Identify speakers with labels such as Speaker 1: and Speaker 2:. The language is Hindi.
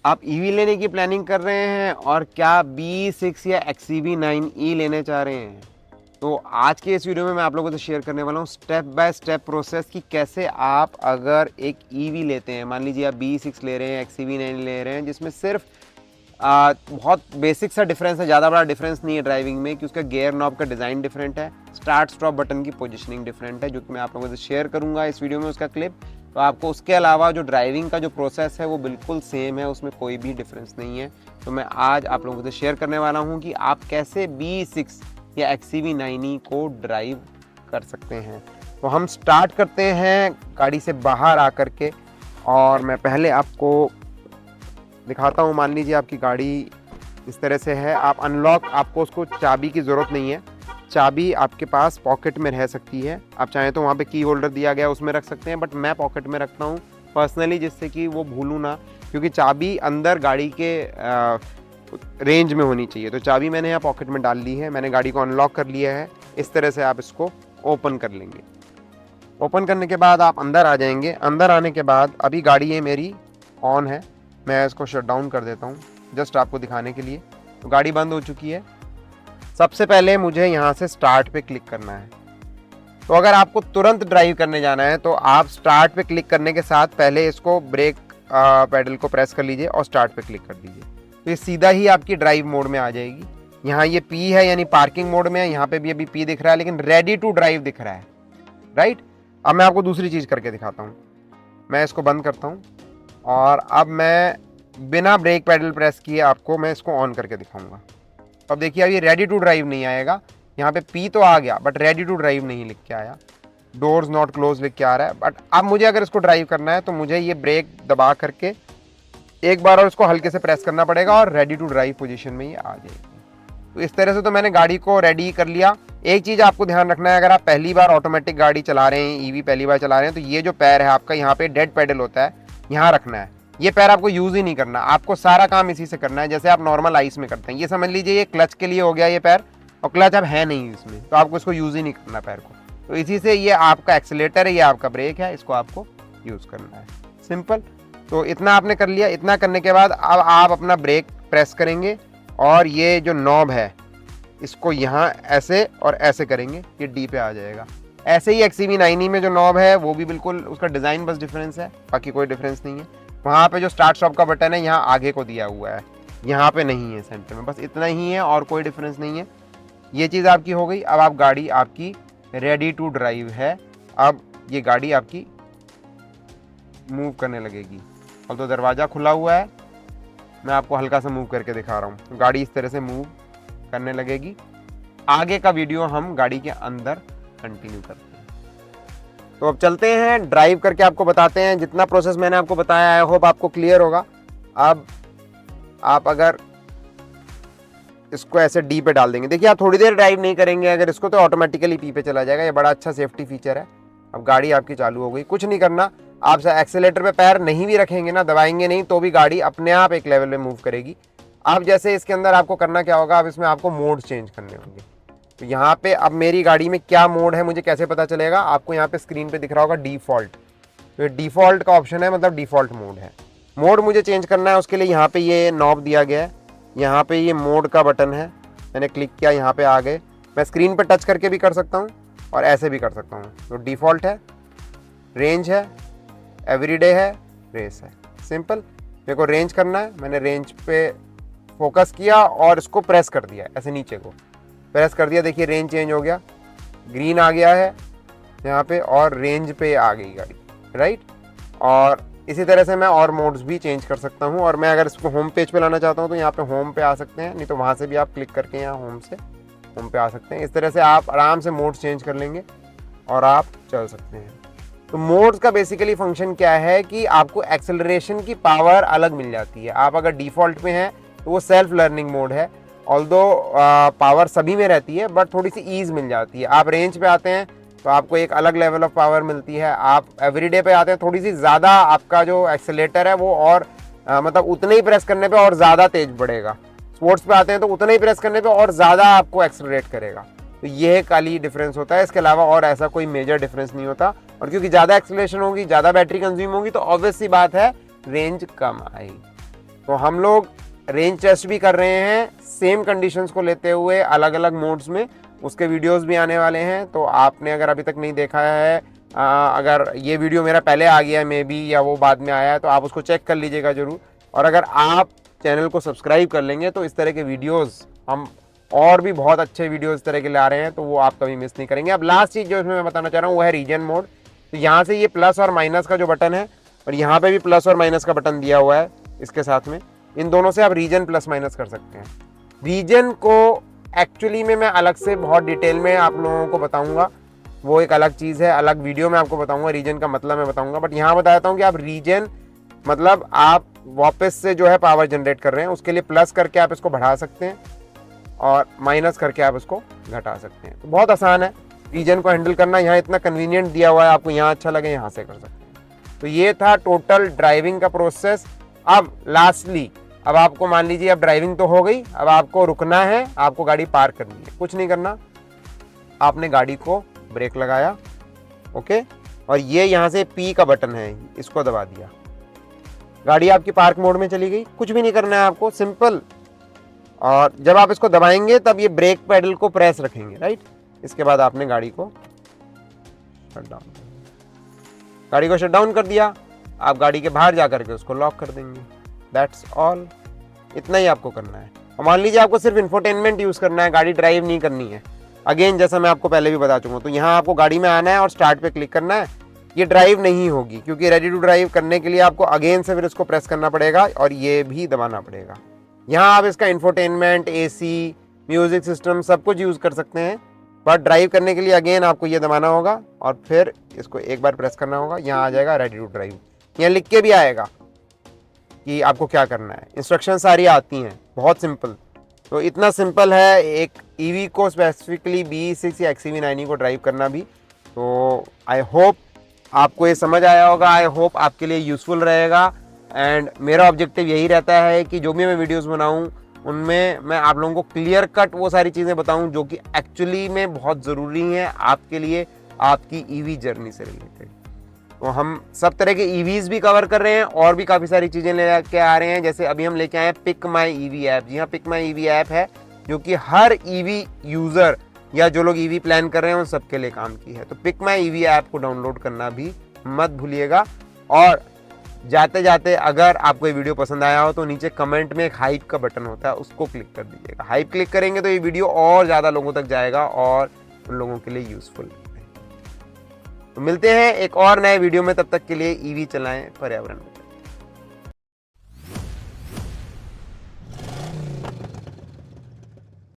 Speaker 1: आप ईवी लेने की प्लानिंग कर रहे हैं और क्या B6 या XCV9E लेने चाह रहे हैं, तो आज के इस वीडियो में मैं आप लोगों से शेयर करने वाला हूँ स्टेप बाय स्टेप प्रोसेस कि कैसे आप अगर एक ईवी लेते हैं, मान लीजिए आप B6 ले रहे हैं, XCV9 ले रहे हैं, जिसमें सिर्फ बहुत बेसिक सा डिफरेंस है, ज़्यादा बड़ा डिफरेंस नहीं है ड्राइविंग में कि उसका गियर नॉब का डिज़ाइन डिफरेंट है, स्टार्ट स्टॉप बटन की पोजीशनिंग डिफरेंट है, जो कि मैं आप लोगों से शेयर करूंगा इस वीडियो में उसका क्लिप। तो आपको उसके अलावा जो ड्राइविंग का जो प्रोसेस है वो बिल्कुल सेम है, उसमें कोई भी डिफरेंस नहीं है। तो मैं आज आप लोगों से शेयर करने वाला हूँ कि आप कैसे B6 या XCV9E को ड्राइव कर सकते हैं। तो हम स्टार्ट करते हैं गाड़ी से बाहर आकर के, और मैं पहले आपको दिखाता हूँ। मान लीजिए आपकी गाड़ी इस तरह से है, आप अनलॉक, आपको उसको चाबी की ज़रूरत नहीं है, चाबी आपके पास पॉकेट में रह सकती है। आप चाहें तो वहाँ पे की होल्डर दिया गया उसमें रख सकते हैं, बट मैं पॉकेट में रखता हूँ पर्सनली, जिससे कि वो भूलूँ ना, क्योंकि चाबी अंदर गाड़ी के रेंज में होनी चाहिए। तो चाबी मैंने यहाँ पॉकेट में डाल ली है, मैंने गाड़ी को अनलॉक कर लिया है। इस तरह से आप इसको ओपन कर लेंगे। ओपन करने के बाद आप अंदर आ जाएंगे। अंदर आने के बाद अभी गाड़ी ये मेरी ऑन है, मैं इसको शट डाउन कर देता हूँ जस्ट आपको दिखाने के लिए। तो गाड़ी बंद हो चुकी है। सबसे पहले मुझे यहाँ से स्टार्ट पे क्लिक करना है। तो अगर आपको तुरंत ड्राइव करने जाना है तो आप स्टार्ट पे क्लिक करने के साथ पहले इसको ब्रेक पैडल को प्रेस कर लीजिए और स्टार्ट पे क्लिक कर दीजिए। तो ये सीधा ही आपकी ड्राइव मोड में आ जाएगी। यहाँ ये P है यानी पार्किंग मोड में है, यहाँ पे भी अभी P दिख रहा है लेकिन रेडी टू ड्राइव दिख रहा है, राइट। अब मैं आपको दूसरी चीज़ करके दिखाता हूँ। मैं इसको बंद करता हूँ और अब मैं बिना ब्रेक पैडल प्रेस किए आपको मैं इसको ऑन करके दिखाऊंगा। अब देखिए अब ये रेडी टू ड्राइव नहीं आएगा, यहाँ पे P तो आ गया बट रेडी टू ड्राइव नहीं लिख के आया, डोर्स नॉट क्लोज लिख के आ रहा है। बट अब मुझे अगर इसको ड्राइव करना है तो मुझे ये ब्रेक दबा करके एक बार और इसको हल्के से प्रेस करना पड़ेगा और रेडी टू ड्राइव पोजीशन में ये आ जाएगी। तो इस तरह से तो मैंने गाड़ी को रेडी कर लिया। एक चीज़ आपको ध्यान रखना है, अगर आप पहली बार ऑटोमेटिक गाड़ी चला रहे हैं, ईवी पहली बार चला रहे हैं, तो ये जो पैर है आपका यहाँ पे डेड पैडल होता है, यहाँ रखना है। ये पैर आपको यूज़ ही नहीं करना, आपको सारा काम इसी से करना है जैसे आप नॉर्मल आइस में करते हैं। ये समझ लीजिए ये क्लच के लिए हो गया ये पैर, और क्लच अब है नहीं इसमें, तो आपको इसको यूज़ ही नहीं करना पैर को। तो इसी से ये आपका एक्सीलेटर है, ये आपका ब्रेक है, इसको आपको यूज़ करना है, सिंपल। तो इतना आपने कर लिया। इतना करने के बाद अब आप अपना ब्रेक प्रेस करेंगे और ये जो नॉब है इसको यहाँ ऐसे और ऐसे करेंगे, ये डी पे आ जाएगा। ऐसे ही XCV9E में जो नॉब है वो भी बिल्कुल उसका डिज़ाइन बस डिफरेंस है, बाकी कोई डिफरेंस नहीं है। वहाँ पे जो स्टार्ट स्टॉप का बटन है यहाँ आगे को दिया हुआ है, यहाँ पे नहीं है सेंटर में, बस इतना ही है और कोई डिफरेंस नहीं है। ये चीज़ आपकी हो गई। अब आप गाड़ी आपकी रेडी टू ड्राइव है। अब ये गाड़ी आपकी मूव करने लगेगी। अब तो दरवाज़ा खुला हुआ है, मैं आपको हल्का सा मूव करके दिखा रहा हूँ। गाड़ी इस तरह से मूव करने लगेगी। आगे का वीडियो हम गाड़ी के अंदर कंटिन्यू करते हैं। तो अब चलते हैं ड्राइव करके आपको बताते हैं। जितना प्रोसेस मैंने आपको बताया आई होप आपको क्लियर होगा। अब आप अगर इसको ऐसे डी पे डाल देंगे, देखिए आप थोड़ी देर ड्राइव नहीं करेंगे अगर इसको, तो ऑटोमेटिकली P पे चला जाएगा। ये बड़ा अच्छा सेफ्टी फीचर है। अब गाड़ी आपकी चालू हो गई। कुछ नहीं करना, आप एक्सेलेरेटर पे पैर नहीं भी रखेंगे ना, दबाएंगे नहीं, तो भी गाड़ी अपने आप एक लेवल में मूव करेगी। अब जैसे इसके अंदर आपको करना क्या होगा, अब इसमें आपको मोड चेंज करने होंगे। तो यहाँ पे अब मेरी गाड़ी में क्या मोड है मुझे कैसे पता चलेगा, आपको यहाँ पे स्क्रीन पे दिख रहा होगा डिफ़ॉल्ट। तो ये डिफ़ॉल्ट का ऑप्शन है, मतलब डिफ़ॉल्ट मोड है। मोड मुझे चेंज करना है, उसके लिए यहाँ पे ये नॉब दिया गया है, यहाँ पे ये मोड का बटन है, मैंने क्लिक किया, यहाँ पे आ गए। मैं स्क्रीन पर टच करके भी कर सकता हूँ और ऐसे भी कर सकता हूँ। तो डिफ़ॉल्ट है, रेंज है, एवरीडे है, रेस है, सिंपल। मेरे को रेंज करना है, मैंने रेंज पे फोकस किया और इसको प्रेस कर दिया, ऐसे नीचे को प्रेस कर दिया। देखिए रेंज चेंज हो गया, ग्रीन आ गया है यहाँ पे और रेंज पे आ गई गाड़ी, राइट। और इसी तरह से मैं और मोड्स भी चेंज कर सकता हूँ। और मैं अगर इसको होम पेज पे लाना चाहता हूँ तो यहाँ पे होम पे आ सकते हैं, नहीं तो वहाँ से भी आप क्लिक करके यहाँ होम पे आ सकते हैं। इस तरह से आप आराम से मोड्स चेंज कर लेंगे और आप चल सकते हैं। तो मोड्स का बेसिकली फंक्शन क्या है कि आपको एक्सेलरेशन की पावर अलग मिल जाती है। आप अगर डिफ़ॉल्ट पे हैं तो वो सेल्फ लर्निंग मोड है, ऑल्दो पावर सभी में रहती है बट थोड़ी सी ईज़ मिल जाती है। आप रेंज पे आते हैं तो आपको एक अलग लेवल ऑफ पावर मिलती है। आप एवरीडे पे आते हैं, थोड़ी सी ज़्यादा आपका जो एक्सेलेरेटर है वो और मतलब उतने ही प्रेस करने पे और ज़्यादा तेज बढ़ेगा। स्पोर्ट्स पे आते हैं तो उतना ही प्रेस करने पे और ज़्यादा आपको एक्सेलरेट करेगा। तो ये खाली डिफरेंस होता है, इसके अलावा और ऐसा कोई मेजर डिफरेंस नहीं होता। और क्योंकि ज़्यादा एक्सेलरेशन होगी, ज़्यादा बैटरी कंज्यूम होगी, तो ऑब्वियस सी बात है रेंज कम आएगी। तो हम लोग रेंज टेस्ट भी कर रहे हैं सेम कंडीशंस को लेते हुए अलग अलग मोड्स में, उसके वीडियोस भी आने वाले हैं। तो आपने अगर अभी तक नहीं देखा है, अगर ये वीडियो मेरा पहले आ गया मे बी या वो बाद में आया है, तो आप उसको चेक कर लीजिएगा ज़रूर। और अगर आप चैनल को सब्सक्राइब कर लेंगे तो इस तरह के वीडियोज़ हम और भी बहुत अच्छे वीडियो इस तरह के ला रहे हैं, तो वो आप कभी मिस नहीं करेंगे। अब लास्ट चीज़ जो इसमें मैं बताना चाह रहा हूँ वो है रीजन मोड। तो यहाँ से ये प्लस और माइनस का जो बटन है, और यहाँ पे भी प्लस और माइनस का बटन दिया हुआ है इसके साथ में, इन दोनों से आप रीजन प्लस माइनस कर सकते हैं। रीजन को एक्चुअली में मैं अलग से बहुत डिटेल में आप लोगों को बताऊंगा, वो एक अलग चीज़ है, अलग वीडियो में आपको बताऊंगा, रीजन का मतलब मैं बताऊंगा। बट यहाँ बता देता हूँ कि आप रीजन मतलब आप वापस से जो है पावर जनरेट कर रहे हैं, उसके लिए प्लस करके आप इसको बढ़ा सकते हैं और माइनस करके आप इसको घटा सकते हैं। तो बहुत आसान है रीजन को हैंडल करना, यहाँ इतना कन्वीनियंट दिया हुआ है, आपको यहाँ अच्छा लगे यहाँ से कर सकते हैं। तो ये था टोटल ड्राइविंग का प्रोसेस। अब लास्टली, अब आपको मान लीजिए अब ड्राइविंग तो हो गई, अब आपको रुकना है, आपको गाड़ी पार्क करनी है, कुछ नहीं करना, आपने गाड़ी को ब्रेक लगाया, ओके, और ये यहाँ से पी का बटन है, इसको दबा दिया, गाड़ी आपकी पार्क मोड में चली गई। कुछ भी नहीं करना है आपको, सिंपल। और जब आप इसको दबाएंगे तब ये ब्रेक पैडल को प्रेस रखेंगे, राइट। इसके बाद आपने गाड़ी को शट डाउन कर दिया, आप गाड़ी के बाहर जाकर के उसको लॉक कर देंगे। दैट्स ऑल, इतना ही आपको करना है। और मान लीजिए आपको सिर्फ इंफोटेनमेंट यूज करना है, गाड़ी ड्राइव नहीं करनी है, अगेन जैसा मैं आपको पहले भी बता चुका हूँ, तो यहाँ आपको गाड़ी में आना है और स्टार्ट पे क्लिक करना है। ये ड्राइव नहीं होगी क्योंकि रेडी टू ड्राइव करने के लिए आपको अगेन से फिर इसको प्रेस करना पड़ेगा और ये भी दबाना पड़ेगा। यहाँ आप इसका इंफोटेनमेंट, एसी, म्यूजिक सिस्टम सब कुछ यूज कर सकते हैं, बट ड्राइव करने के लिए अगेन आपको ये दबाना होगा और फिर इसको एक बार प्रेस करना होगा। यहाँ आ जाएगा रेडी टू ड्राइव, यहाँ लिख के भी आएगा कि आपको क्या करना है, इंस्ट्रक्शन सारी आती हैं, बहुत सिंपल। तो इतना सिंपल है एक ईवी को स्पेसिफिकली BE6 या XEV9 को ड्राइव करना भी। तो आई होप आपको ये समझ आया होगा, आई होप आपके लिए यूज़फुल रहेगा। एंड मेरा ऑब्जेक्टिव यही रहता है कि जो भी मैं वीडियोस बनाऊं उनमें मैं आप लोगों को क्लियर कट वो सारी चीज़ें बताऊं जो कि एक्चुअली में बहुत ज़रूरी हैं आपके लिए, आपकी ईवी जर्नी से रिलेटेड। तो हम सब तरह के ईवीज भी कवर कर रहे हैं और भी काफ़ी सारी चीज़ें लेके आ रहे हैं। जैसे अभी हम लेके आए हैं पिक माई ईवी ऐप। जी हाँ, पिक माई ईवी ऐप है जो कि हर ईवी यूज़र या जो लोग ईवी प्लान कर रहे हैं उन सबके लिए काम की है। तो पिक माई ईवी ऐप को डाउनलोड करना भी मत भूलिएगा। और जाते जाते अगर आपको ये वीडियो पसंद आया हो तो नीचे कमेंट में एक हाइप का बटन होता है, उसको क्लिक कर दीजिएगा। हाइप क्लिक करेंगे तो ये वीडियो और ज़्यादा लोगों तक जाएगा और उन लोगों के लिए यूज़फुल। तो मिलते हैं एक और नए वीडियो में, तब तक के लिए ईवी चलाएं, पर्यावरण